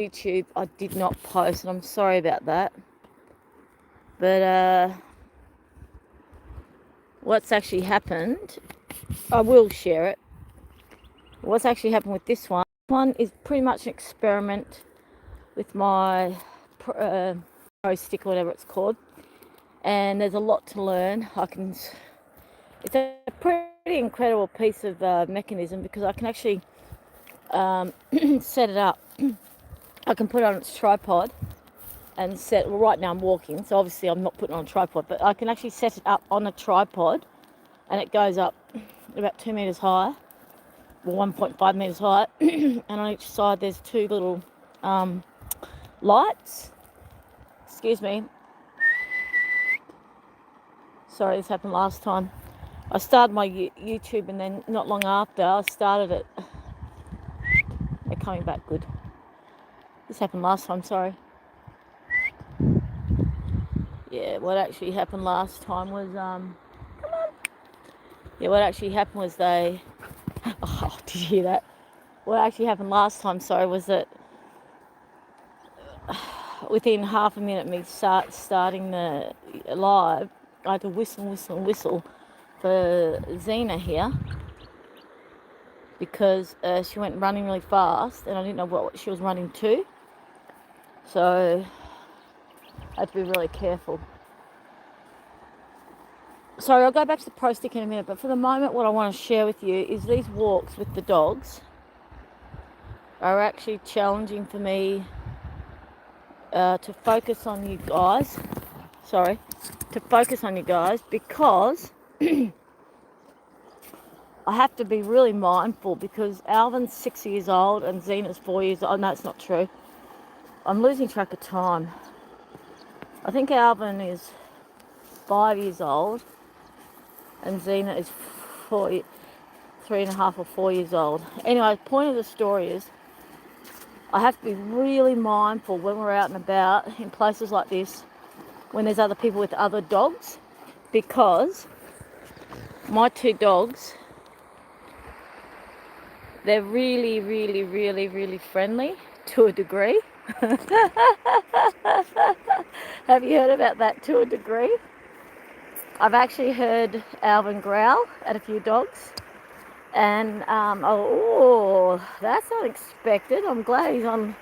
YouTube I did not post, and I'm sorry about that. But what's actually happened, I will share it. What's actually happened with this one is pretty much an experiment with my pro stick, or whatever it's called, and there's a lot to learn. It's a pretty incredible piece of mechanism, because I can actually set it up. I can put it on its tripod and well, right now I'm walking, so obviously I'm not putting it on a tripod, but I can actually set it up on a tripod, and it goes up about 2 meters high, or 1.5 meters high, and on each side there's two little lights. Excuse me. Sorry, this happened last time. I started my YouTube, and then not long after I started it. They're coming back good. This happened last time, sorry. Yeah, what actually happened last time was, come on. Yeah, what actually happened was they, oh, did you hear that? What actually happened last time, sorry, was that within half a minute of me starting the live, I had to whistle for Zena here, because she went running really fast, and I didn't know what she was running to. So I have to be really careful. Sorry, I'll go back to the pro stick in a minute, but for the moment what I want to share with you is these walks with the dogs are actually challenging for me to focus on you guys. To focus on you guys, because I have to be really mindful, because Alvin's 6 years old and Zena's 4 years old. Oh, no, it's not true. I'm losing track of time. I think Alvin is 5 years old and Zena is 3.5 or 4 years old. Anyway, the point of the story is I have to be really mindful when we're out and about in places like this, when there's other people with other dogs, because my two dogs, they're really, really, really, really friendly to a degree. Have you heard about that, to a degree? I've actually heard Alvin growl at a few dogs, and oh, that's unexpected. I'm glad he's on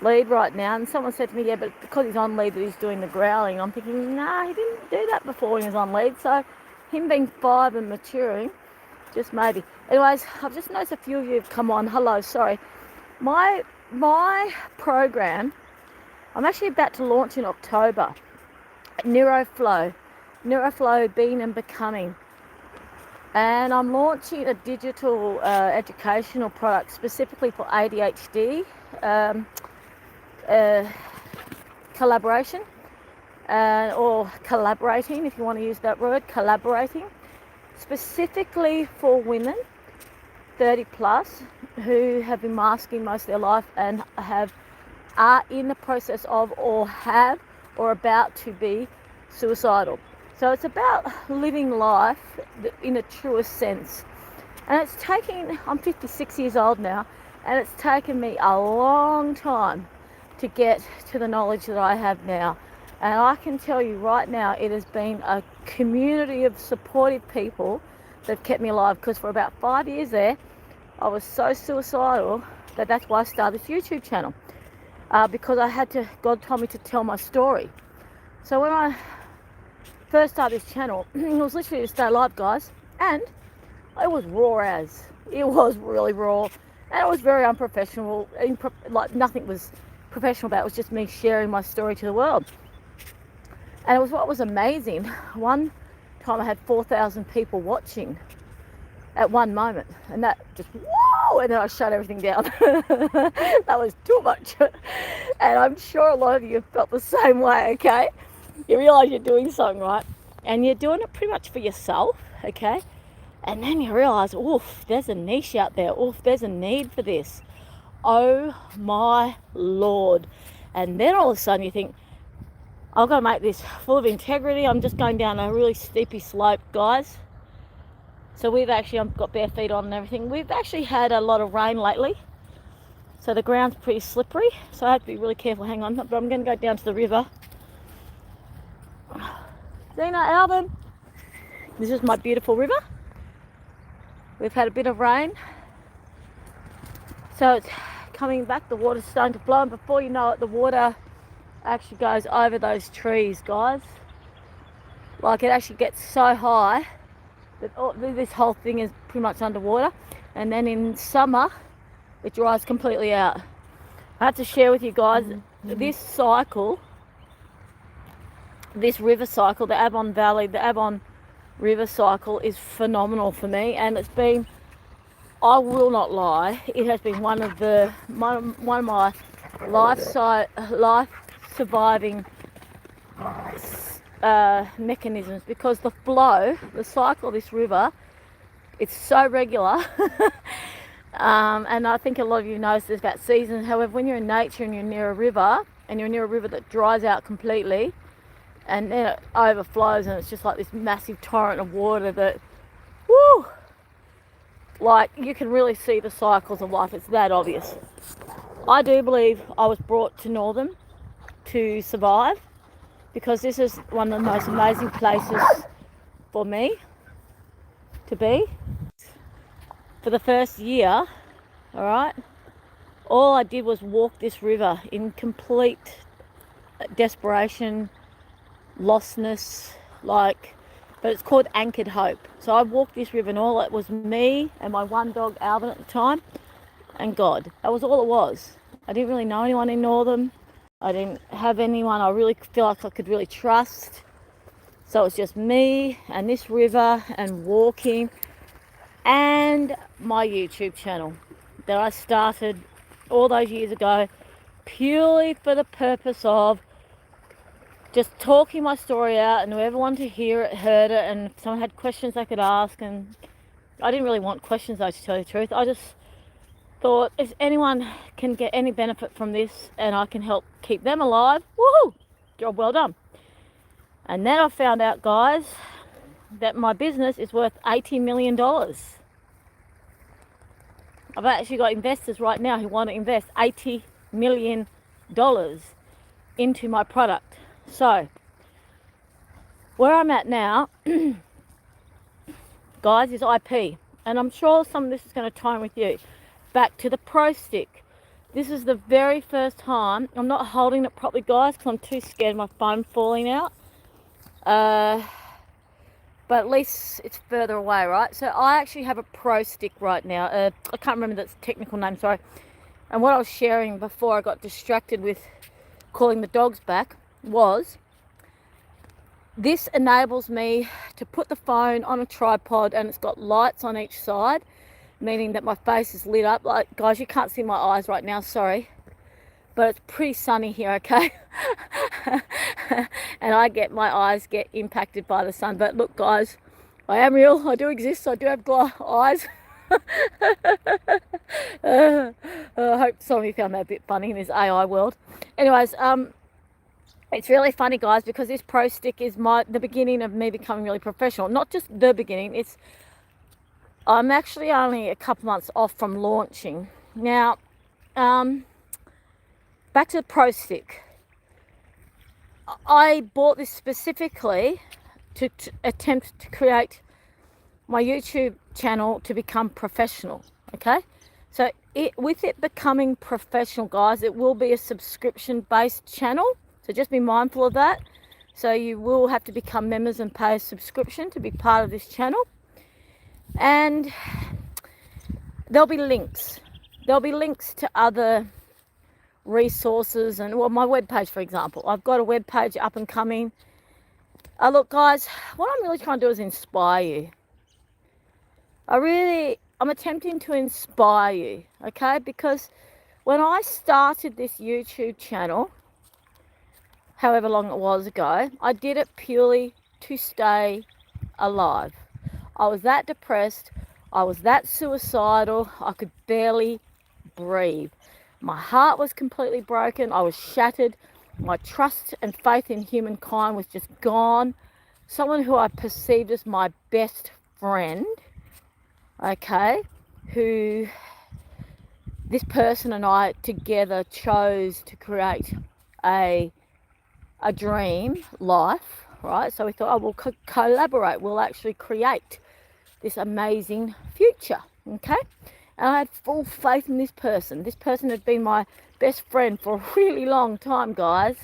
lead right now. And someone said to me, yeah, but because he's on lead that he's doing the growling. I'm thinking, nah, he didn't do that before when he was on lead. So him being 5 and maturing, just maybe. Anyways, I've just noticed a few of you have come on. Hello, sorry. My program, I'm actually about to launch in October. NEUROflow, being and becoming. And I'm launching a digital educational product specifically for ADHD collaboration, or collaborating, if you want to use that word, collaborating, specifically for women 30 plus who have been masking most of their life and are in the process of, or have, or about to be suicidal. So it's about living life in a truest sense. And it's taking, I'm 56 years old now, and it's taken me a long time to get to the knowledge that I have now. And I can tell you right now, it has been a community of supportive people that have kept me alive, because for about 5 years there, I was so suicidal that's why I started this YouTube channel. Because God told me to tell my story. So when I first started this channel, it was literally to stay alive, guys, and it was raw as. It was really raw, and it was very unprofessional. Like, nothing was professional about it. It was just me sharing my story to the world. And it was what was amazing. One time I had 4,000 people watching at one moment, and that just, whoa, and then I shut everything down. That was too much. And I'm sure a lot of you have felt the same way, okay? You realise you're doing something right, and you're doing it pretty much for yourself, okay? And then you realise, oof, there's a niche out there. Oof, there's a need for this. Oh my Lord. And then all of a sudden you think, I've got to make this full of integrity. I'm just going down a really steepy slope, guys. So I've got bare feet on and everything. We've actually had a lot of rain lately. So the ground's pretty slippery, so I have to be really careful. Hang on, but I'm going to go down to the river. Zena, Alvin, this is my beautiful river. We've had a bit of rain, so it's coming back. The water's starting to flow, and before you know it, the water actually goes over those trees, guys. Like, it actually gets so high that this whole thing is pretty much underwater, and then in summer it dries completely out. I have to share with you guys, this cycle, this river cycle, the Avon Valley, the Avon River cycle is phenomenal for me, and it's been, I will not lie, it has been one of my life surviving mechanisms, because the flow, the cycle of this river, it's so regular. And I think a lot of you know there's about seasons. However, when you're in nature and you're near a river, that dries out completely, and then it overflows, and it's just like this massive torrent of water that, whoo, like, you can really see the cycles of life. It's that obvious. I do believe I was brought to Northern to survive, because this is one of the most amazing places for me to be. For the first year, all right, all I did was walk this river in complete desperation, lostness, like, but it's called Anchored Hope. So I walked this river, and all it was me and my one dog, Alvin, at the time, and God. That was all it was. I didn't really know anyone in Northern. I didn't have anyone I really feel like I could really trust. So it was just me and this river and walking, and my YouTube channel that I started all those years ago, purely for the purpose of just talking my story out, and whoever wanted to hear it heard it, and if someone had questions they could ask. And I didn't really want questions, though, to tell you the truth. I just thought, if anyone can get any benefit from this and I can help keep them alive, woohoo, job well done. And then I found out, guys, that my business is worth $80 million. I've actually got investors right now who want to invest $80 million into my product. So, where I'm at now, guys, is IP. And I'm sure some of this is going to tie in with you. Back to the Pro Stick. This is the very first time. I'm not holding it properly, guys, because I'm too scared of my phone falling out. But at least it's further away, right? So I actually have a Pro Stick right now. I can't remember the technical name, sorry. And what I was sharing before I got distracted with calling the dogs back was, this enables me to put the phone on a tripod, and it's got lights on each side, meaning that my face is lit up. Like, guys, you can't see my eyes right now, sorry, but it's pretty sunny here, okay? And my eyes get impacted by the sun. But look, guys, I am real. I do exist. I do have eyes. I hope some of you found that a bit funny in this AI world. Anyways, it's really funny, guys, because this Pro Stick is the beginning of me becoming really professional. Not just the beginning. I'm actually only a couple months off from launching. Now, back to the Pro Stick. I bought this specifically to attempt to create my YouTube channel to become professional, okay? So with it becoming professional, guys, it will be a subscription-based channel. So just be mindful of that. So you will have to become members and pay a subscription to be part of this channel. And there'll be links. There'll be links to other resources, and well, my webpage, for example. I've got a webpage up and coming. Look, guys, what I'm really trying to do is inspire you. I'm attempting to inspire you, okay? Because when I started this YouTube channel, however long it was ago, I did it purely to stay alive. I was that depressed. I was that suicidal. I could barely breathe. My heart was completely broken. I was shattered. My trust and faith in humankind was just gone. Someone who I perceived as my best friend, okay, who this person and I together chose to create a dream life, right? So we thought, oh, we'll collaborate. We'll actually create this amazing future, okay? And I had full faith in this person. This person had been my best friend for a really long time, guys.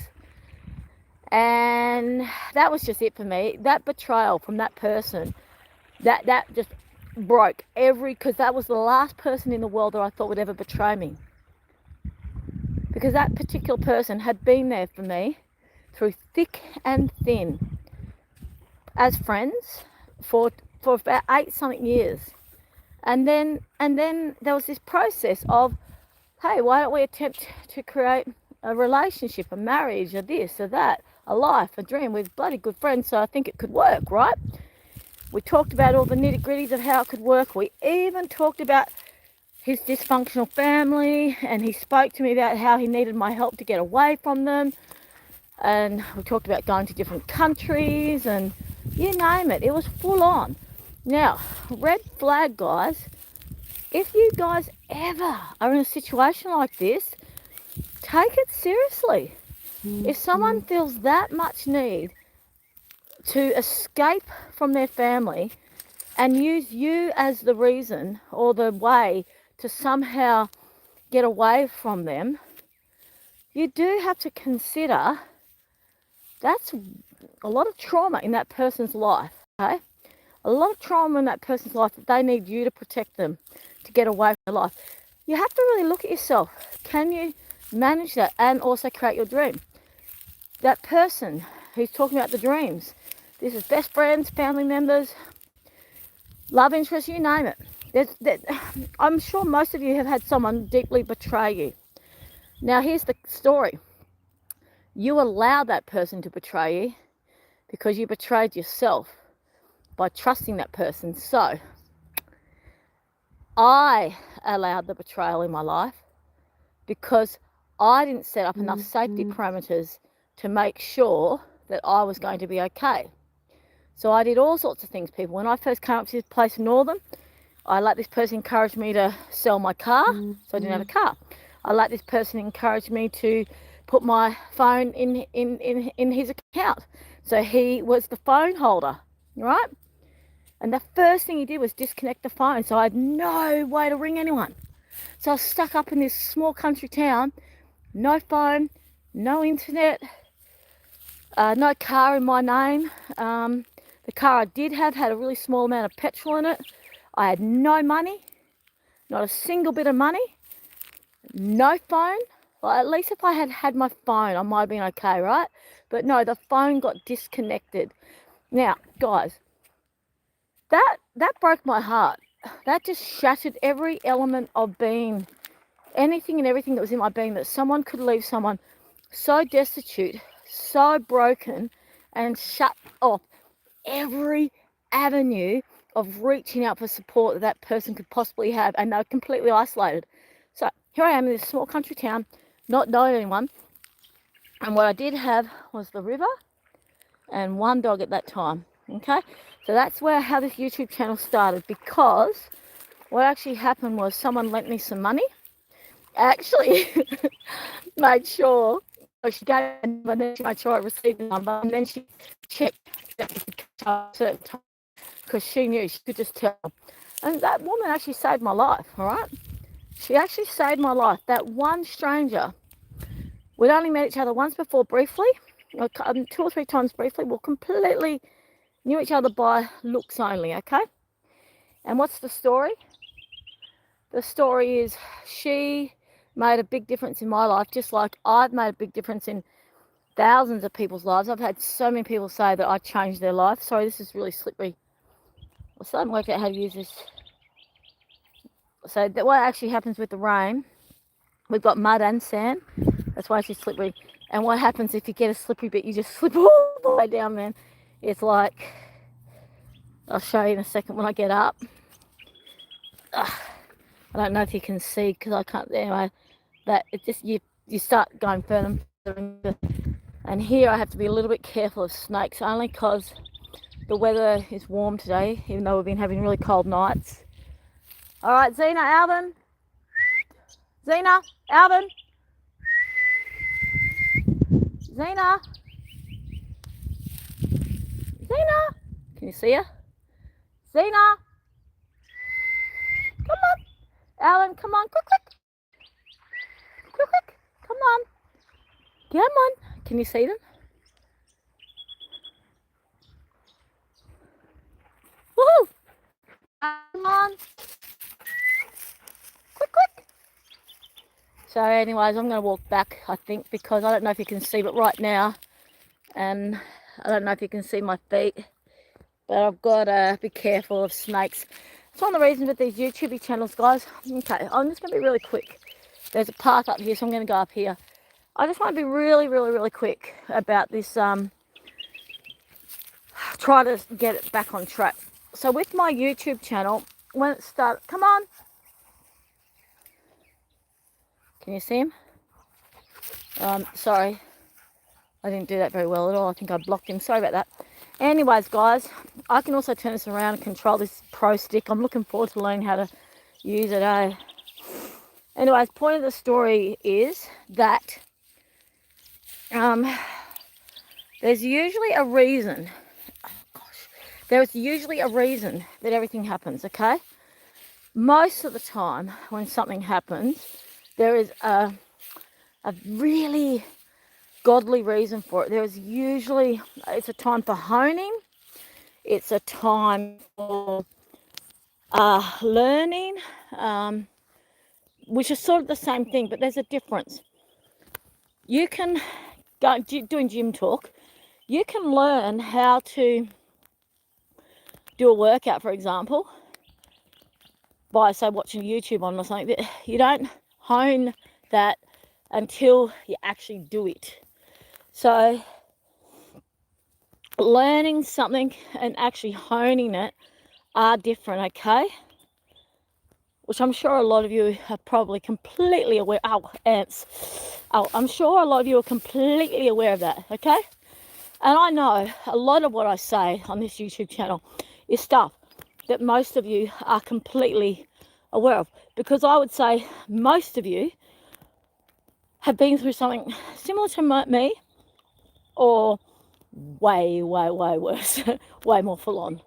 And that was just it for me. That betrayal from that person, that just broke because that was the last person in the world that I thought would ever betray me. Because that particular person had been there for me through thick and thin as friends for about 8-something years. And then there was this process of, hey, why don't we attempt to create a relationship, a marriage, or this or that, a life, a dream. We're bloody good friends, so I think it could work, right? We talked about all the nitty-gritties of how it could work. We even talked about his dysfunctional family, and he spoke to me about how he needed my help to get away from them. And we talked about going to different countries and you name it. It was full on. Now, red flag, guys. If you guys ever are in a situation like this, take it seriously. If someone feels that much need to escape from their family and use you as the reason or the way to somehow get away from them, you do have to consider that's a lot of trauma in that person's life, okay? A lot of trauma in that person's life that they need you to protect them, to get away from their life. You have to really look at yourself. Can you manage that and also create your dream? That person who's talking about the dreams, this is best friends, family members, love interest, you name it. I'm sure most of you have had someone deeply betray you. Now here's the story. You allowed that person to betray you because you betrayed yourself by trusting that person. So I allowed the betrayal in my life because I didn't set up enough safety parameters to make sure that I was going to be okay. So I did all sorts of things, people. When I first came up to this place in Northern, I let this person encourage me to sell my car, so I didn't have a car. I let this person encourage me to put my phone in his account, so he was the phone holder, right? And the first thing he did was disconnect the phone, so I had no way to ring anyone. So I was stuck up in this small country town, no phone, no internet, no car in my name. The car I did have had a really small amount of petrol in it. I had no money, not a single bit of money, no phone. Well, at least if I had had my phone, I might have been okay, right? But no, the phone got disconnected. Now, guys, that broke my heart. That just shattered every element of being, anything and everything that was in my being, that someone could leave someone so destitute, so broken, and shut off every avenue of reaching out for support that person could possibly have, and they were completely isolated. So here I am in this small country town, not knowing anyone, and what I did have was the river and one dog at that time, okay? So that's how this YouTube channel started, because what actually happened was someone lent me some money, actually made sure, she gave a number, and then she made sure I received the number, and then she checked because she knew, she could just tell. And that woman actually saved my life, all right? She actually saved my life. That one stranger, we'd only met each other once before briefly, 2 or 3 times briefly. We completely knew each other by looks only, okay? And what's the story? The story is she made a big difference in my life, just like I've made a big difference in thousands of people's lives. I've had so many people say that I changed their life. Sorry, this is really slippery. I still haven't worked out how to use this. So what actually happens with the rain, we've got mud and sand. That's why it's just slippery. And what happens if you get a slippery bit, you just slip all the way down, man. It's like, I'll show you in a second when I get up. I don't know if you can see because I can't, anyway, that it just, you start going further and further. And here I have to be a little bit careful of snakes, only because the weather is warm today, even though we've been having really cold nights. All right, Zena, Alvin. Zena, Alvin, Zena, Zena. Can you see her? Zena, come on. Alan, come on, quick, quick, quick, quick. Come on. Come on. Can you see them? Woohoo! Come on. Quick, quick. So anyways, I'm going to walk back, I think, because I don't know if you can see, but right now, I don't know if you can see my feet, but I've got to be careful of snakes. It's one of the reasons with these YouTube channels, guys. Okay, I'm just going to be really quick. There's a path up here, so I'm going to go up here. I just want to be really, really, really quick about this, try to get it back on track. So with my YouTube channel, when it started, come on. Can you see him? Sorry, I didn't do that very well at all. I think I blocked him. Sorry about that. Anyways, guys, I can also turn this around and control this Pro Stick. I'm looking forward to learning how to use it, eh? Anyways, point of the story is that there's usually a reason. Oh, gosh. There's usually a reason that everything happens, okay? Most of the time when something happens, there is a really godly reason for it. There is usually, it's a time for honing. It's a time for learning, which is sort of the same thing, but there's a difference. You can go doing gym talk. You can learn how to do a workout, for example, by, say, watching YouTube on or something. You don't hone that until you actually do it. So learning something and actually honing it are different, okay? Which I'm sure a lot of you are probably completely aware. Oh, ants. Oh, I'm sure a lot of you are completely aware of that, okay? And I know a lot of what I say on this YouTube channel is stuff that most of you are completely aware of, because I would say most of you have been through something similar to me, or way, way, way worse, way more full on.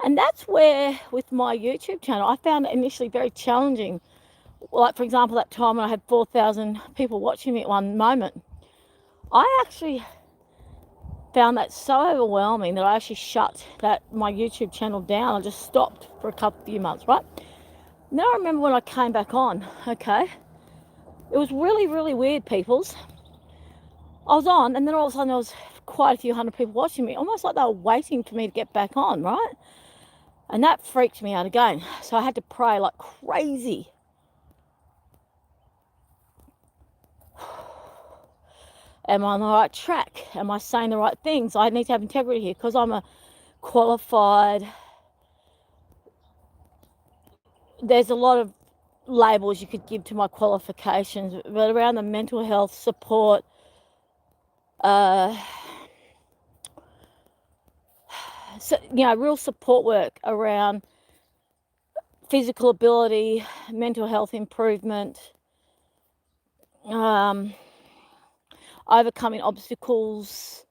And that's where, with my YouTube channel, I found it initially very challenging. Like, for example, that time when I had 4,000 people watching me at one moment, I actually found that so overwhelming that I actually shut my YouTube channel down. I just stopped for a few months, right? Now I remember when I came back on, okay? It was really, really weird, peoples. I was on, and then all of a sudden there was quite a few hundred people watching me, almost like they were waiting for me to get back on, right? And that freaked me out again. So I had to pray like crazy. Am I on the right track? Am I saying the right things? I need to have integrity here because I'm a qualified. There's a lot of labels you could give to my qualifications, but around the mental health support, so, real support work around physical ability, mental health improvement, overcoming obstacles,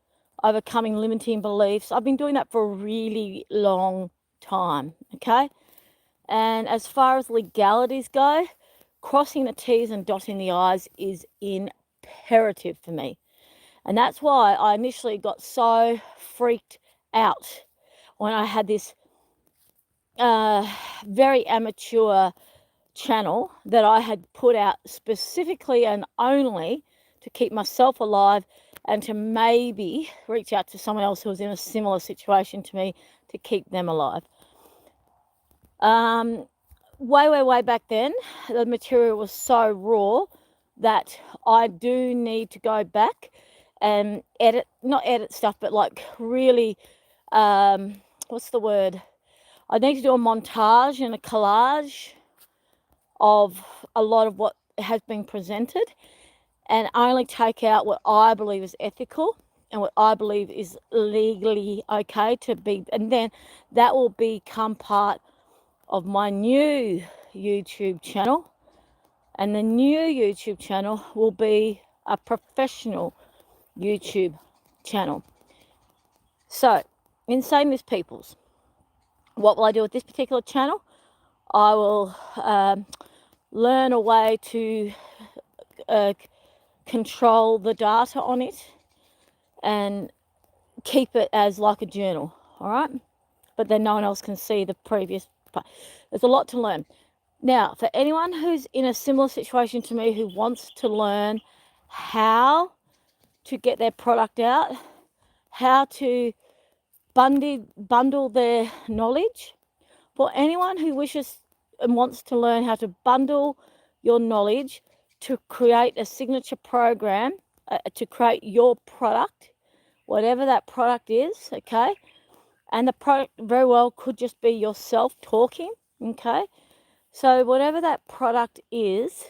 overcoming limiting beliefs. I've been doing that for a really long time, okay? And as far as legalities go, crossing the T's and dotting the I's is imperative for me. And that's why I initially got so freaked out when I had this very amateur channel that I had put out specifically and only to keep myself alive and to maybe reach out to someone else who was in a similar situation to me to keep them alive. Way back then, the material was so raw that I do need to go back and not edit stuff, but like really, what's the word? I need to do a montage and a collage of a lot of what has been presented and only take out what I believe is ethical and what I believe is legally okay to be, and then that will become part of my new YouTube channel, and the new YouTube channel will be a professional YouTube channel. So, in saying this, peoples, what will I do with this particular channel? I will learn a way to control the data on it and keep it as like a journal, all right? But then no one else can see the previous part. There's a lot to learn. Now, for anyone who's in a similar situation to me who wants to learn how to get their product out, how to bundle their knowledge, for anyone who wishes and wants to learn how to bundle your knowledge to create a signature program, to create your product, whatever that product is, okay? And the product very well could just be yourself talking, okay? So whatever that product is,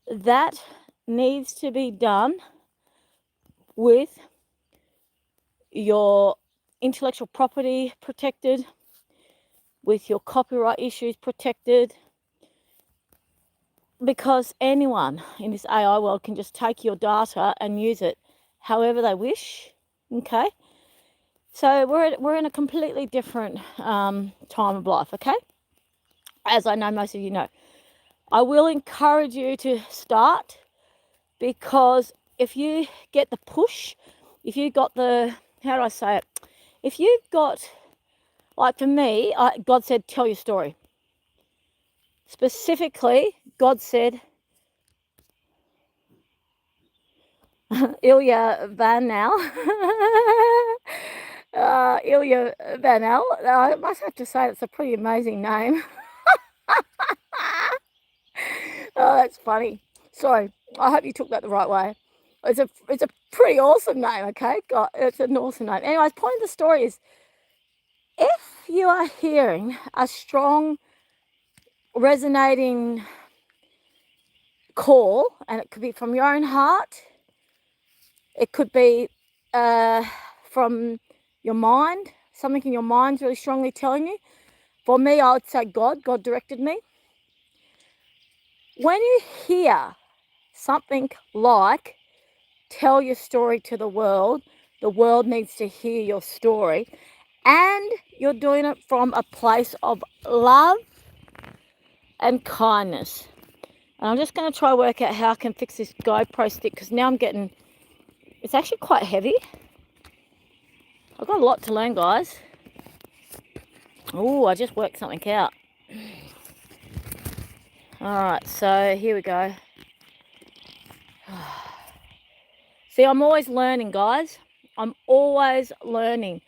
that needs to be done with your intellectual property protected, with your copyright issues protected, because anyone in this AI world can just take your data and use it however they wish, okay? So we're in a completely different time of life, okay? As I know most of you know. I will encourage you to start, because if you get the push, if you got the, how do I say it? If you've got, like for me, God said, tell your story. Specifically, God said, Ilya Vanel, Ilya Vanel, I must have to say it's a pretty amazing name. Oh, that's funny. Sorry, I hope you took that the right way. It's a pretty awesome name, okay? God, it's an awesome name. Anyways, point of the story is, if you are hearing a strong, resonating call, and it could be from your own heart, it could be from your mind, something in your mind's really strongly telling you. For me, I would say God directed me. When you hear something like, tell your story to the world needs to hear your story, and you're doing it from a place of love and kindness. And I'm just going to try to work out how I can fix this GoPro stick, because now it's actually quite heavy. I've got a lot to learn, guys. Oh, I just worked something out. Alright, so here we go. See, I'm always learning, guys. I'm always learning.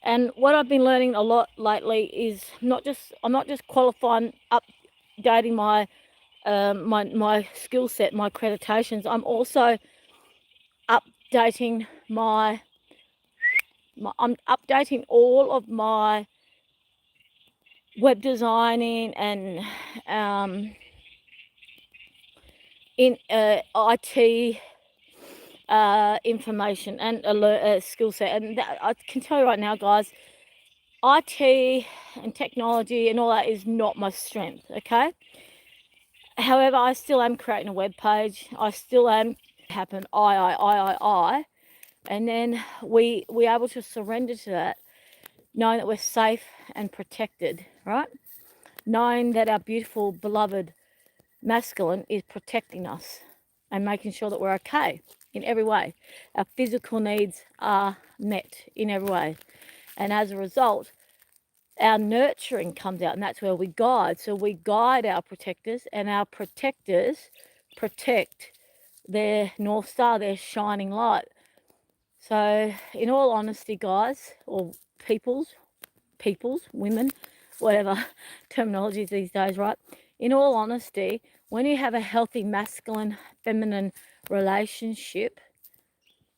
And what I've been learning a lot lately is I'm not just qualifying, updating my my skill set, my accreditations. I'm also updating I'm updating all of my web designing and in IT information and skill set. And I can tell you right now, guys, IT and technology and all that is not my strength, okay? However, I still am creating a web page. I still am happen I, and then we able to surrender to that, knowing that we're safe and protected, right? Knowing that our beautiful, beloved masculine is protecting us and making sure that we're okay in every way. Our physical needs are met in every way. And as a result, our nurturing comes out, and that's where we guide. So we guide our protectors, and our protectors protect their North Star, their shining light. So in all honesty, guys, or peoples, women, whatever terminology these days, right? In all honesty, when you have a healthy masculine feminine relationship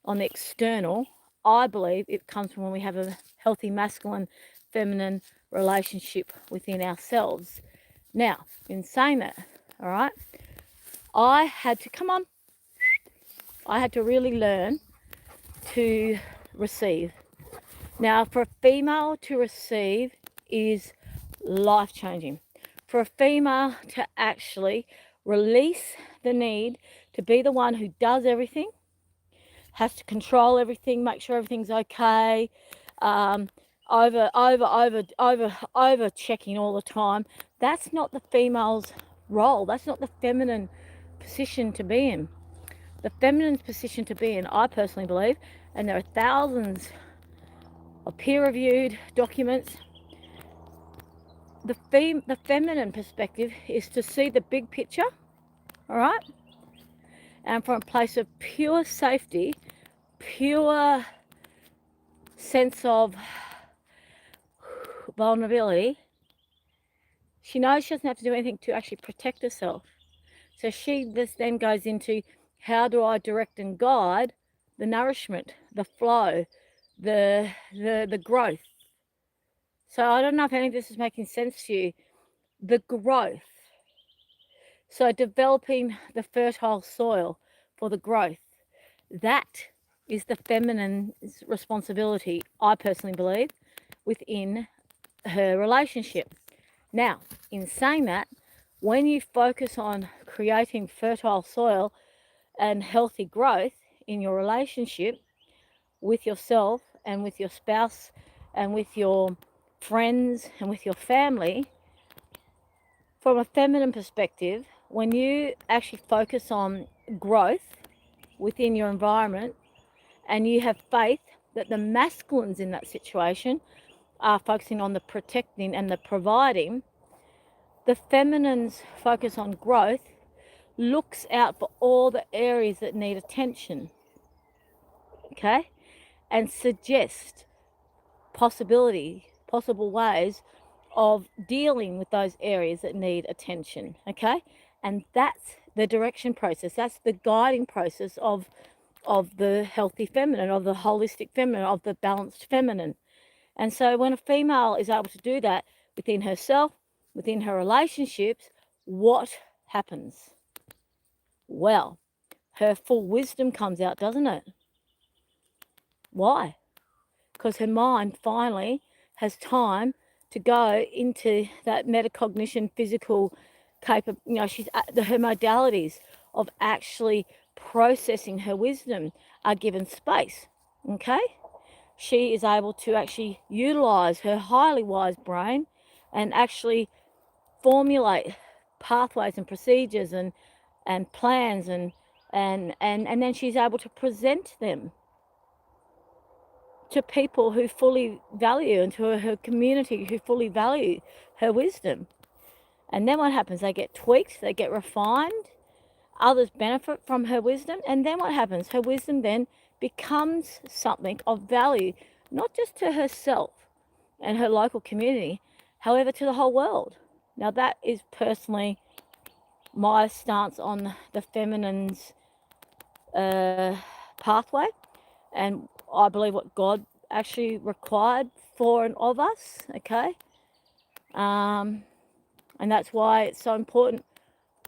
on the external, I believe it comes from when we have a healthy masculine feminine relationship within ourselves. Now, in saying that, all right, I had to really learn to receive. Now, for a female to receive is life-changing. for a female to actually release the need to be the one who does everything, has to control everything, make sure everything's okay, over checking all the time. That's not the female's role. That's not the feminine position to be in. The feminine position to be in, I personally believe, and there are thousands of peer-reviewed documents, the feminine perspective is to see the big picture, all right? And from a place of pure safety, pure sense of vulnerability, she knows she doesn't have to do anything to actually protect herself. So she then goes into, how do I direct and guide the nourishment, the flow, the growth? So I don't know if any of this is making sense to you. The growth. So developing the fertile soil for the growth. That is the feminine's responsibility, I personally believe, within her relationship. Now, in saying that, when you focus on creating fertile soil and healthy growth in your relationship with yourself and with your spouse and with your friends and with your family, from a feminine perspective, when you actually focus on growth within your environment and you have faith that the masculines in that situation are focusing on the protecting and the providing, the feminine's focus on growth looks out for all the areas that need attention, okay, and suggests possible ways of dealing with those areas that need attention, okay? And that's the direction process. That's the guiding process of the healthy feminine, of the holistic feminine, of the balanced feminine. And so when a female is able to do that within herself, within her relationships, what happens? Well, her full wisdom comes out, doesn't it? Why? Because her mind finally has time to go into that metacognition, physical she's her modalities of actually processing her wisdom are given space, okay? She is able to actually utilize her highly wise brain and actually formulate pathways and procedures and plans and then she's able to present them to people who fully value and to her community who fully value her wisdom. And then what happens? They get tweaked, they get refined, others benefit from her wisdom, and then what happens? Her wisdom then becomes something of value, not just to herself and her local community, however, to the whole world. Now that is personally my stance on the feminine's pathway, and I believe what God actually required for and of us, okay? And that's why it's so important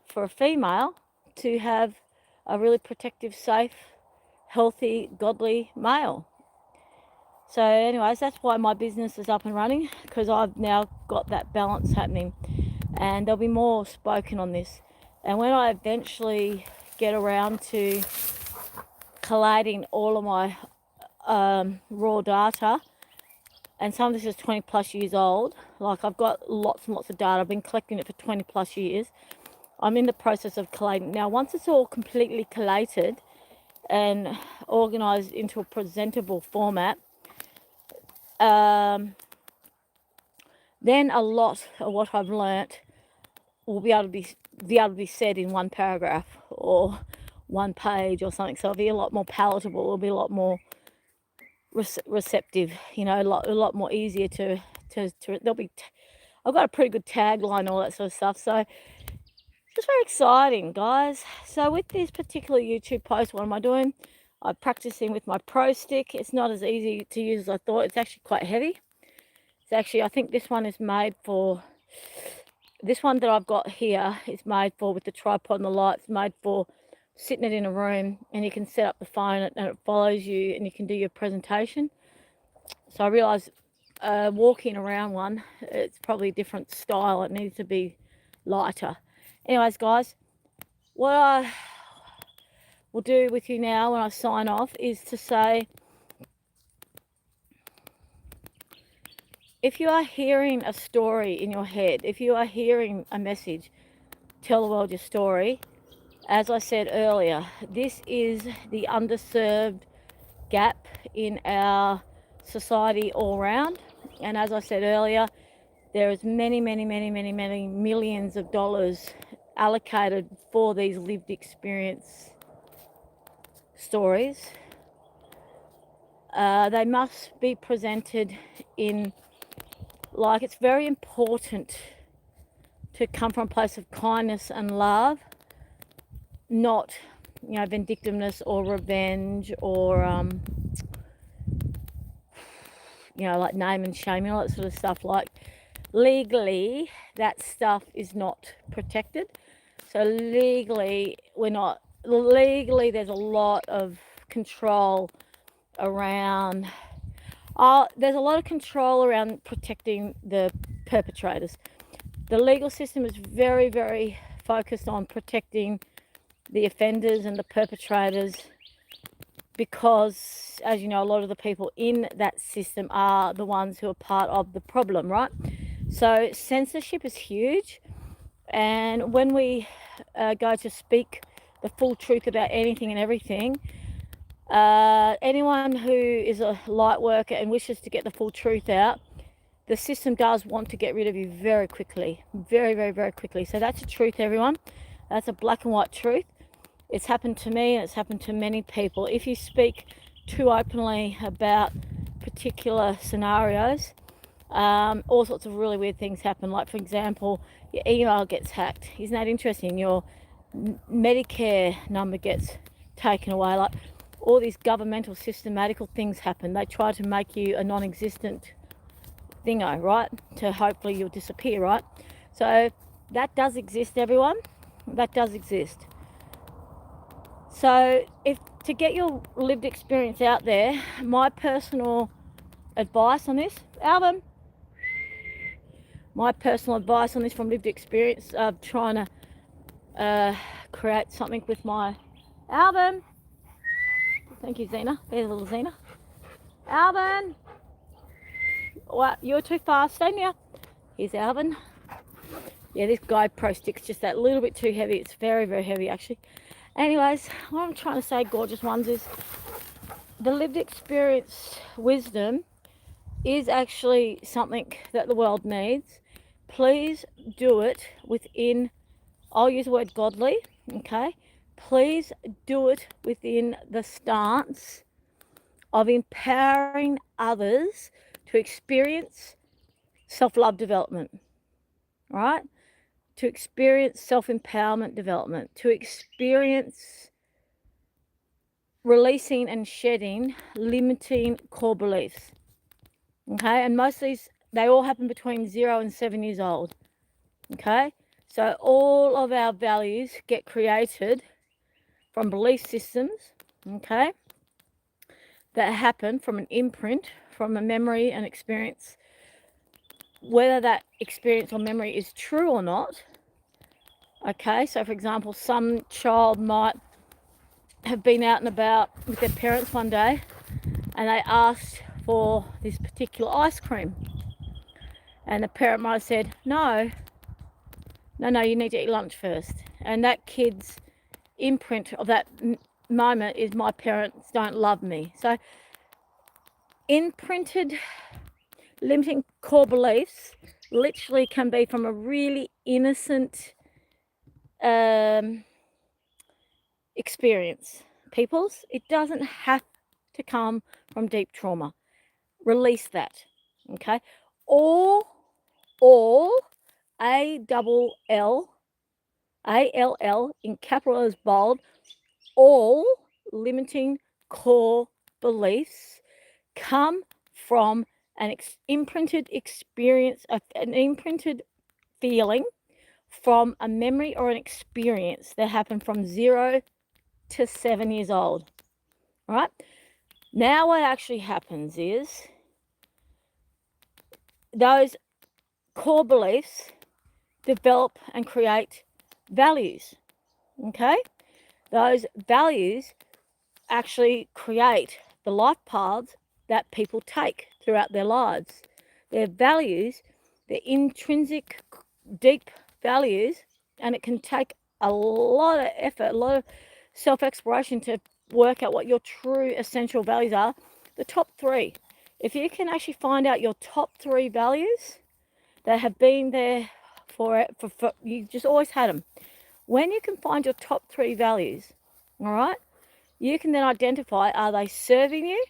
for a female to have a really protective, safe, healthy, godly male. So anyways, that's why my business is up and running, because I've now got that balance happening, and there'll be more spoken on this. And when I eventually get around to collating all of my raw data, and some of this is 20 plus years old, like I've got lots and lots of data, I've been collecting it for 20 plus years. I'm in the process of collating. Now once it's all completely collated and organized into a presentable format, then a lot of what I've learnt will be able to be said in one paragraph or one page or something. So it'll be a lot more palatable. It'll be a lot more receptive. You know, a lot more easier to. There'll be. I've got a pretty good tagline, all that sort of stuff. So it's very exciting, guys. So with this particular YouTube post, what am I doing? I'm practicing with my Pro Stick. It's not as easy to use as I thought. It's actually quite heavy. It's actually, I think this one is made for. This one that I've got here is made for, with the tripod and the lights, made for sitting it in a room, and you can set up the phone and it follows you and you can do your presentation. So I realised walking around one, it's probably a different style. It needs to be lighter. Anyways, guys, what I will do with you now when I sign off is to say, if you are hearing a story in your head, if you are hearing a message, tell the world your story. As I said earlier, this is the underserved gap in our society all round. And as I said earlier, there is many millions of dollars allocated for these lived experience stories. They must be presented in, like, it's very important to come from a place of kindness and love, not, vindictiveness or revenge or, like name and shame and all that sort of stuff. Like, legally, that stuff is not protected. So legally, there's a lot of control around, there's a lot of control around protecting the perpetrators. The legal system is very focused on protecting the offenders and the perpetrators, because, as you know, a lot of the people in that system are the ones who are part of the problem, right? So censorship is huge, and when we go to speak the full truth about anything and everything, anyone who is a light worker and wishes to get the full truth out, the system does want to get rid of you very quickly, very quickly. So that's the truth, everyone. That's a black and white truth. It's happened to me and it's happened to many people. If you speak too openly about particular scenarios, all sorts of really weird things happen. Like, for example, your email gets hacked. Isn't that interesting? Your Medicare number gets taken away. Like, all these governmental systematical things happen. They try to make you a non-existent thingo, right? To hopefully you'll disappear, right? So that does exist, everyone. That does exist. So if to get your lived experience out there, my personal advice on this, Alvin, my personal advice on this from lived experience of trying to create something with my Alvin. Thank you, Zena. There's little Zena. Alvin. Well, you're too fast. Stay near. Here's Alvin. Yeah, this GoPro stick's just that little bit too heavy. It's very heavy, actually. Anyways, what I'm trying to say, gorgeous ones, is the lived experience wisdom is actually something that the world needs. Please do it within, I'll use the word godly, okay? Please do it within the stance of empowering others to experience self-love development, right? To experience self-empowerment development, to experience releasing and shedding limiting core beliefs, okay? And most of these, they all happen between 0 and 7 years old, okay? So all of our values get created from belief systems, okay, that happen from an imprint, from a memory and experience. Whether that experience or memory is true or not, okay? So, for example, some child might have been out and about with their parents one day and they asked for this particular ice cream. And the parent might have said, no, you need to eat lunch first. And that kid's imprint of that moment is, my parents don't love me. So imprinted limiting core beliefs literally can be from a really innocent experience. Peoples, it doesn't have to come from deep trauma. Release that, okay? All ALL in capital letters bold, all limiting core beliefs come from an imprinted experience, an imprinted feeling from a memory or an experience that happened from 0 to 7 years old, right? Now what actually happens is those core beliefs develop and create values, okay? Those values actually create the life paths that people take throughout their lives. Their values, their intrinsic, deep values, and it can take a lot of effort, a lot of self-exploration to work out what your true essential values are. The top three. If you can actually find out your top three values that have been there for you just always had them. When you can find your top three values, all right, you can then identify, are they serving you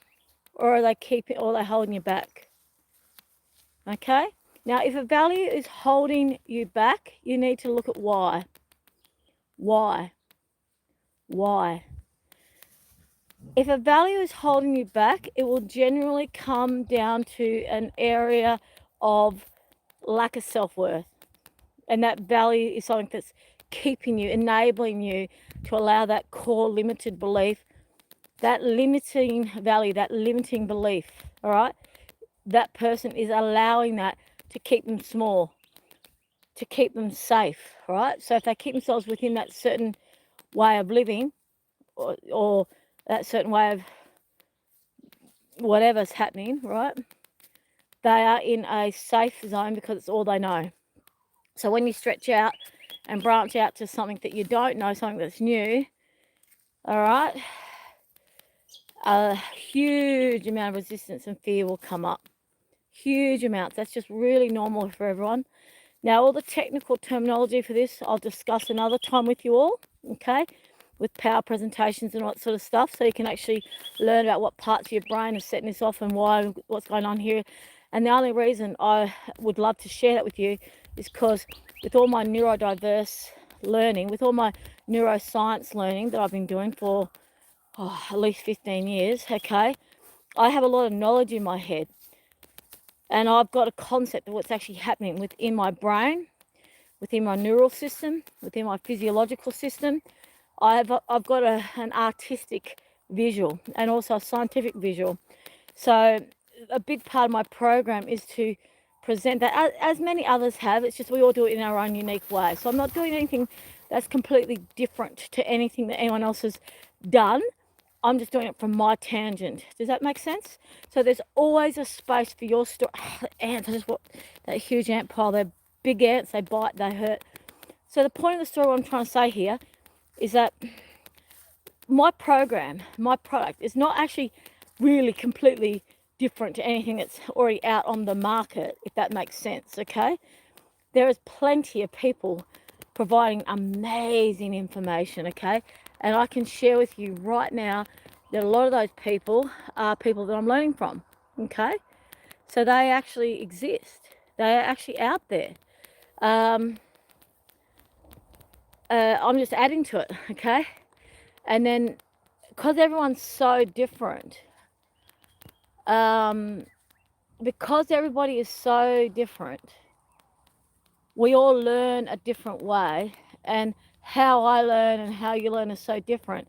or are they holding you back? Okay? Now, if a value is holding you back, you need to look at why. Why? If a value is holding you back, it will generally come down to an area of lack of self-worth. And that value is something that's keeping you, enabling you to allow that core limited belief, that limiting value, that limiting belief, all right? That person is allowing that to keep them small, to keep them safe, right? So if they keep themselves within that certain way of living or that certain way of whatever's happening, right? They are in a safe zone because it's all they know. So when you stretch out and branch out to something that you don't know, something that's new, all right, a huge amount of resistance and fear will come up. Huge amounts. That's just really normal for everyone. Now, all the technical terminology for this, I'll discuss another time with you all, okay, with power presentations and all that sort of stuff, so you can actually learn about what parts of your brain are setting this off and why, what's going on here. And the only reason I would love to share that with you is because with all my neurodiverse learning, with all my neuroscience learning that I've been doing for at least 15 years, okay, I have a lot of knowledge in my head. And I've got a concept of what's actually happening within my brain, within my neural system, within my physiological system. I've got an artistic visual and also a scientific visual. So a big part of my program is to present that, as many others have. It's just we all do it in our own unique way. So I'm not doing anything that's completely different to anything that anyone else has done. I'm just doing it from my tangent. Does that make sense? So there's always a space for your story. Ants, I just want that huge ant pile. They're big ants, they bite, they hurt. So the point of the story, what I'm trying to say here, is that my program, my product, is not actually really completely different to anything that's already out on the market, if that makes sense, okay? There is plenty of people providing amazing information, okay? And I can share with you right now that a lot of those people are people that I'm learning from, okay? So they actually exist. They are actually out there. I'm just adding to it, okay? And then, because everyone's so different, because everybody is so different, we all learn a different way, and how I learn and how you learn is so different.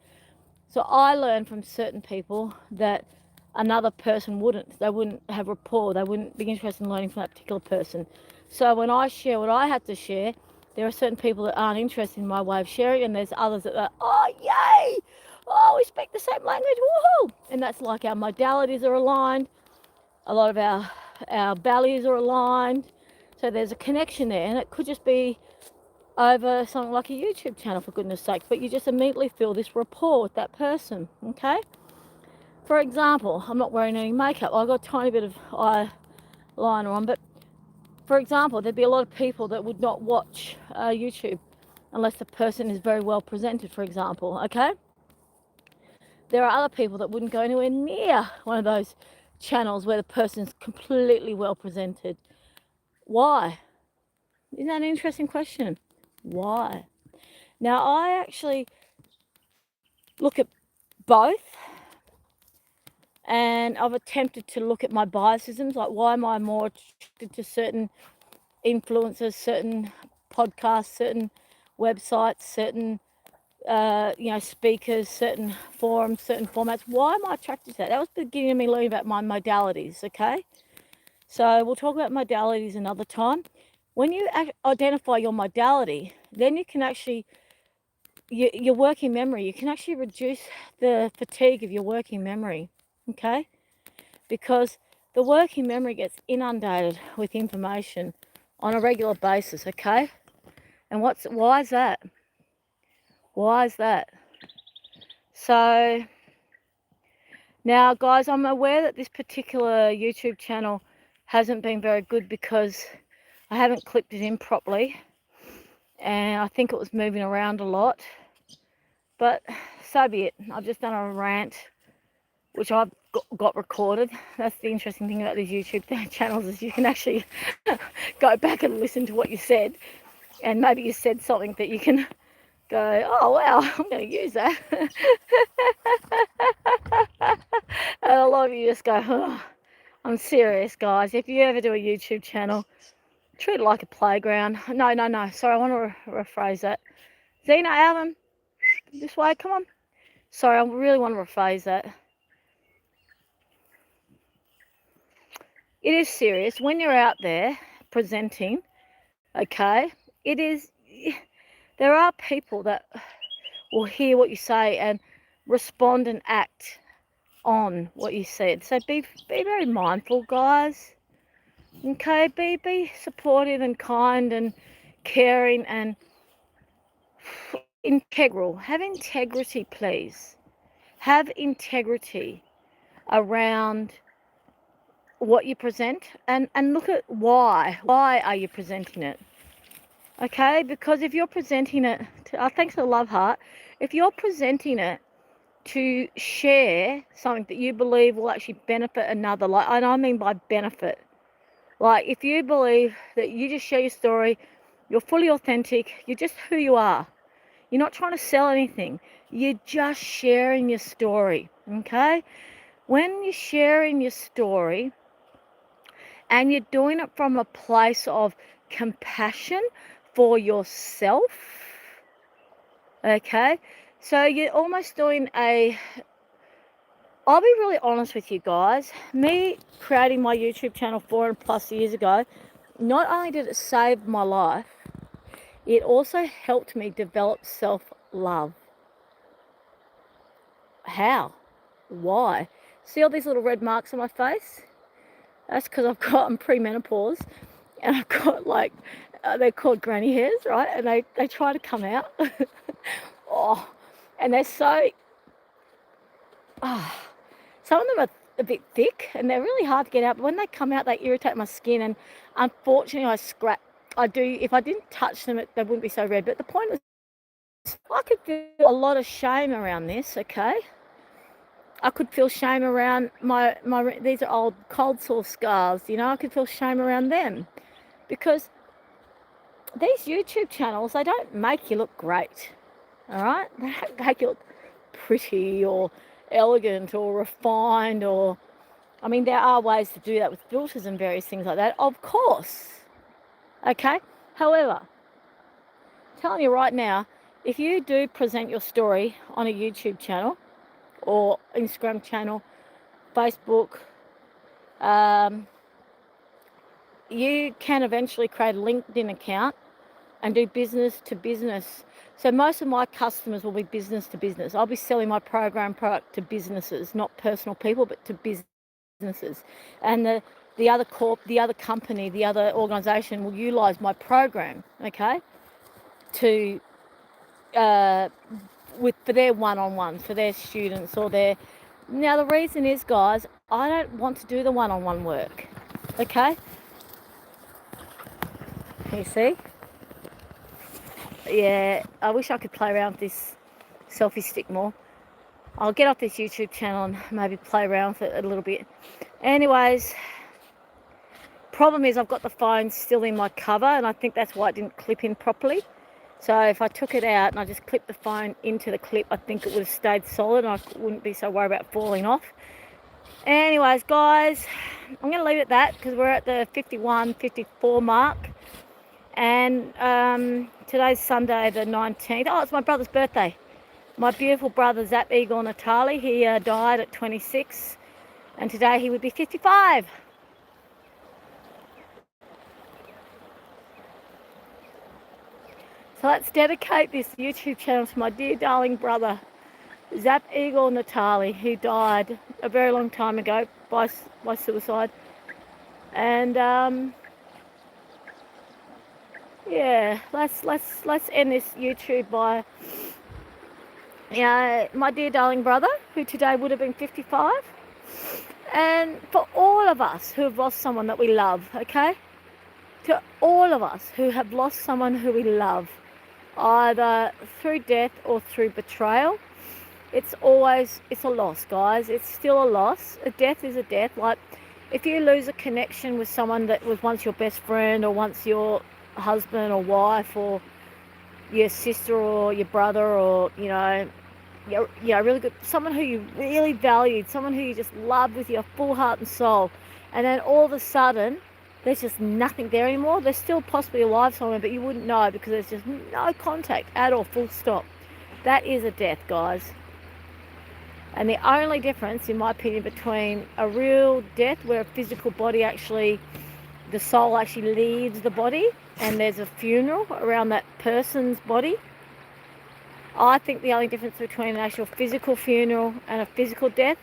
So I learn from certain people that another person wouldn't. They wouldn't have rapport. They wouldn't be interested in learning from that particular person. So when I share what I have to share, there are certain people that aren't interested in my way of sharing, and there's others that are, oh, yay! Oh, we speak the same language, woohoo! And that's like our modalities are aligned. A lot of our values are aligned. So there's a connection there, and it could just be over something like a YouTube channel, for goodness sake, but you just immediately feel this rapport with that person, okay? For example, I'm not wearing any makeup. I've got a tiny bit of eyeliner on, but for example, there'd be a lot of people that would not watch YouTube unless the person is very well presented, for example, okay? There are other people that wouldn't go anywhere near one of those channels where the person's completely well presented. Why? Isn't that an interesting question? Why? Now, I actually look at both, and I've attempted to look at my biasisms, like why am I more attracted to certain influencers, certain podcasts, certain websites, certain speakers, certain forums, certain formats. Why am I attracted to that? That was the beginning of me learning about my modalities, okay? So we'll talk about modalities another time. When you identify your modality, then you can actually, your working memory, you can actually reduce the fatigue of your working memory, okay? Because the working memory gets inundated with information on a regular basis, okay? And why is that? Why is that? So now, guys, I'm aware that this particular YouTube channel hasn't been very good because I haven't clipped it in properly, and I think it was moving around a lot. But so be it. I've just done a rant, which I've got recorded. That's the interesting thing about these YouTube channels, is you can actually go back and listen to what you said, and maybe you said something that you can go, oh wow, I'm going to use that. And a lot of you just go, oh, I'm serious, guys. If you ever do a YouTube channel, treat it like a playground. No. Sorry, I want to rephrase that. Zena, Alvin, this way, come on. Sorry, I really want to rephrase that. It is serious. When you're out there presenting, okay, there are people that will hear what you say and respond and act on what you said. So be very mindful, guys. Okay, be supportive and kind and caring and integral. Have integrity, please. Have integrity around what you present, and look at why are you presenting it, okay? Because if you're presenting it to, thanks for the love heart, if you're presenting it to share something that you believe will actually benefit another, like, and I mean by benefit, like if you believe that you just share your story, you're fully authentic, you're just who you are, you're not trying to sell anything, you're just sharing your story, okay? When you're sharing your story and you're doing it from a place of compassion for yourself, okay? So you're almost doing I'll be really honest with you guys, me creating my YouTube channel 4+ years ago, not only did it save my life, it also helped me develop self-love. How? Why? See all these little red marks on my face? That's because I'm premenopause, and I've got like, they're called granny hairs, right? And they try to come out. Oh, and they're so, some of them are a bit thick and they're really hard to get out. But when they come out, they irritate my skin. And unfortunately, if I didn't touch them, they wouldn't be so red. But the point is, I could feel a lot of shame around this, okay? I could feel shame around these are old cold sore scars, you know, I could feel shame around them. Because these YouTube channels, they don't make you look great, all right? They don't make you look pretty or elegant or refined, or, I mean, there are ways to do that with filters and various things like that, of course, okay? However, I'm telling you right now, if you do present your story on a YouTube channel or Instagram channel, Facebook, you can eventually create a LinkedIn account and do business to business. So most of my customers will be business to business. I'll be selling my program product to businesses, not personal people, but to businesses. And the other company, the other organisation will utilise my program, okay, to for their one-on-ones, for their students or their. Now the reason is, guys, I don't want to do the one-on-one work, okay? Can you see? Yeah, I wish I could play around with this selfie stick more. I'll get off this YouTube channel and maybe play around with it a little bit. Anyways, problem is I've got the phone still in my cover, and I think that's why it didn't clip in properly. So if I took it out and I just clipped the phone into the clip, I think it would have stayed solid and I wouldn't be so worried about falling off. Anyways, guys, I'm going to leave it at that because we're at the 51-54 mark. And today's Sunday the 19th. Oh, it's my brother's birthday. My beautiful brother, Zap Igor Natali, he died at 26. And today he would be 55. So let's dedicate this YouTube channel to my dear darling brother, Zap Eagle Natali, who died a very long time ago by suicide. And yeah, let's end this YouTube by, you know, my dear darling brother, who today would have been 55. And for all of us who have lost someone that we love, okay? To all of us who have lost someone who we love, either through death or through betrayal, it's a loss, guys. It's still a loss. A death is a death. Like, if you lose a connection with someone that was once your best friend, or once your husband or wife, or your sister or your brother, or, you know, really good, someone who you really valued, someone who you just loved with your full heart and soul, and then all of a sudden there's just nothing there anymore. They're still possibly alive somewhere, but you wouldn't know because there's just no contact at all, full stop. That is a death, guys. And the only difference, in my opinion, between a real death, where a physical body actually, the soul actually leaves the body and there's a funeral around that person's body, I think the only difference between an actual physical funeral and a physical death,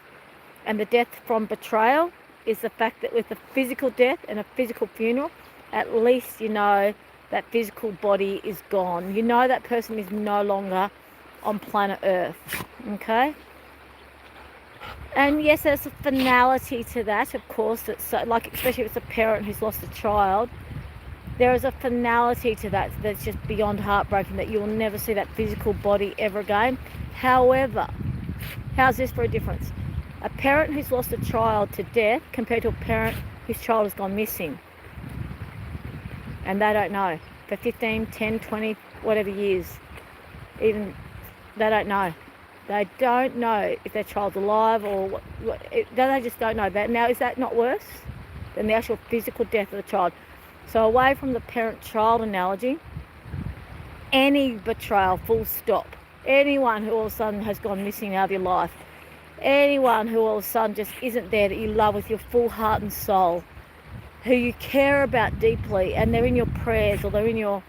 and the death from betrayal, is the fact that with a physical death and a physical funeral, at least you know that physical body is gone. You know that person is no longer on planet Earth, okay? And yes, there's a finality to that, of course. That's so, like, especially if it's a parent who's lost a child, there is a finality to that that's just beyond heartbreaking, that you'll never see that physical body ever again. However, how's this for a difference? A parent who's lost a child to death compared to a parent whose child has gone missing, and they don't know for 15, 10, 20, whatever years, even, they don't know. They don't know if their child's alive or what, they just don't know that. Now, is that not worse than the actual physical death of the child? So away from the parent-child analogy, any betrayal, full stop, anyone who all of a sudden has gone missing out of your life, anyone who all of a sudden just isn't there, that you love with your full heart and soul, who you care about deeply, and they're in your prayers, or they're in your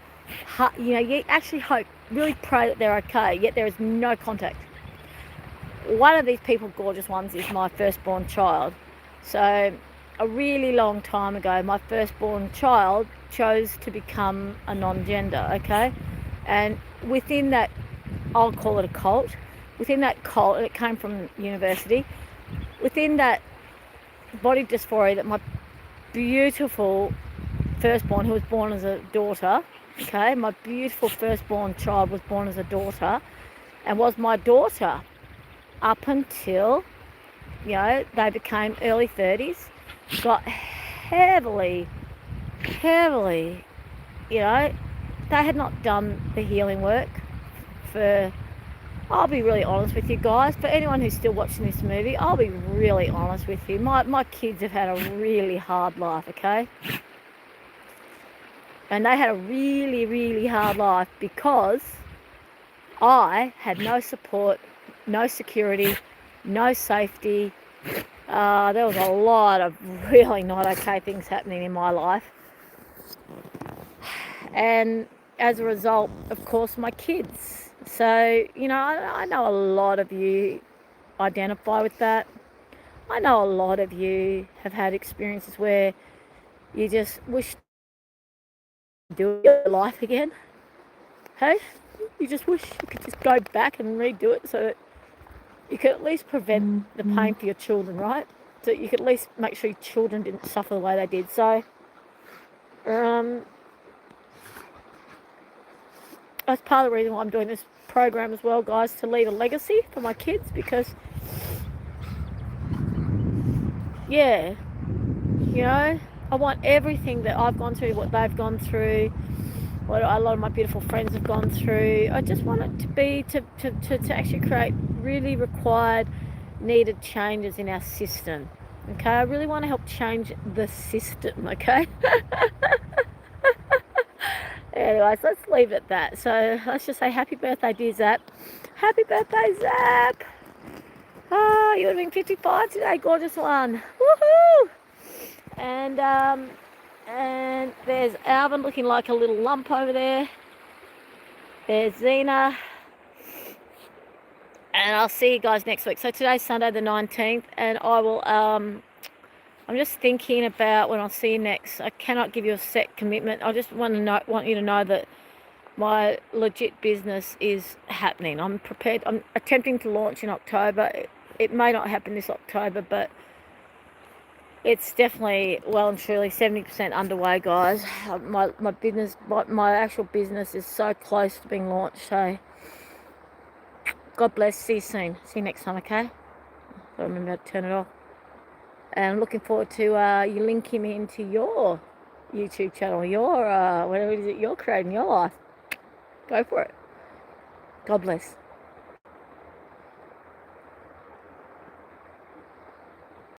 heart, you know, you actually hope, really pray that they're okay, yet there is no contact. One of these people, gorgeous ones, is my firstborn child. So a really long time ago, my firstborn child chose to become a non-gender, okay? And within that, I'll call it a cult, within that cult, and it came from university, within that body dysphoria that my beautiful firstborn, who was born as a daughter, okay, my beautiful firstborn child was born as a daughter, and was my daughter up until, you know, they became early 30s, got heavily, you know, they had not done the healing work for, I'll be really honest with you guys, for anyone who's still watching this movie, I'll be really honest with you. My kids have had a really hard life, okay? And they had a really, really hard life because I had no support, no security, no safety. There was a lot of really not okay things happening in my life. And as a result, of course, my kids. So, you know, I know a lot of you identify with that. I know a lot of you have had experiences where you just wish to do your life again. Hey? You just wish you could just go back and redo it so that you could at least prevent the pain for your children, right? So you could at least make sure your children didn't suffer the way they did. So, that's part of the reason why I'm doing this program as well, guys, to leave a legacy for my kids, because, yeah, you know, I want everything that I've gone through, what they've gone through, what a lot of my beautiful friends have gone through. I just want it to be, to actually create really required, needed changes in our system, okay? I really want to help change the system, okay? Anyways, let's leave it at that. So let's just say happy birthday, dear Zap. Happy birthday, Zap. Oh, you would have been 55 today, gorgeous one. Woohoo! And there's Alvin looking like a little lump over there. There's Zena. And I'll see you guys next week. So today's Sunday the 19th, and I will, I'm just thinking about when I'll see you next. I cannot give you a set commitment. I just want you to know that my legit business is happening. I'm prepared. I'm attempting to launch in October. It may not happen this October, but it's definitely well and truly 70% underway, guys. My business, my actual business is so close to being launched. So God bless. See you soon. See you next time, okay? I remember how to turn it off. And I'm looking forward to you linking me into your YouTube channel, your whatever it is that you're creating, your life. Go for it. God bless.